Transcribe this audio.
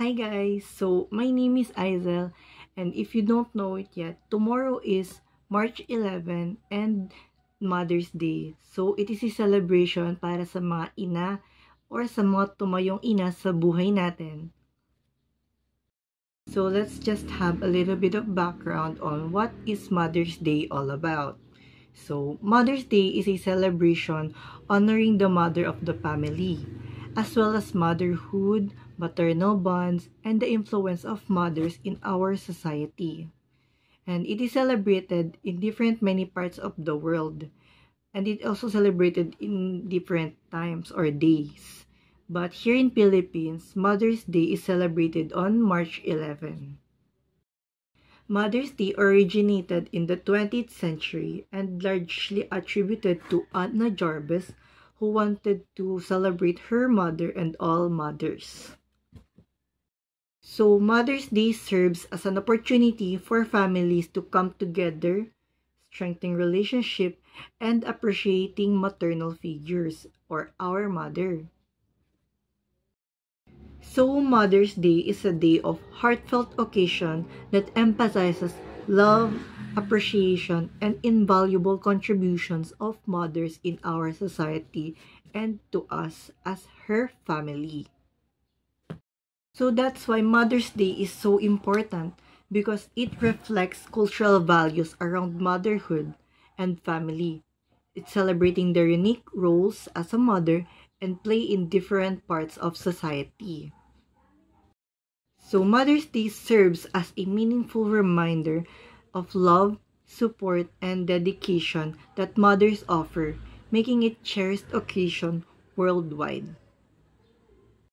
Hi guys, so my name is Aizel, and if you don't know it yet, tomorrow is March 11 and Mother's Day. So it is a celebration para sa mga ina or sa mga tumayong ina sa buhay natin. So let's just have a little bit of background on what is Mother's Day all about. So Mother's Day is a celebration honoring the mother of the family, as well as motherhood, maternal bonds, and the influence of mothers in our society. And it is celebrated in different many parts of the world. And it also celebrated in different times or days. But here in Philippines, Mother's Day is celebrated on March 11. Mother's Day originated in the 20th century and largely attributed to Anna Jarvis, who wanted to celebrate her mother and all mothers. So Mother's Day serves as an opportunity for families to come together, strengthening relationship, and appreciating maternal figures or our mother. So Mother's Day is a day of heartfelt occasion that emphasizes love, appreciation, and invaluable contributions of mothers in our society and to us as her family. So that's why Mother's Day is so important, because it reflects cultural values around motherhood and family. It's celebrating their unique roles as a mother and play in different parts of society. So Mother's Day serves as a meaningful reminder of love, support, and dedication that mothers offer, making it cherished occasion worldwide.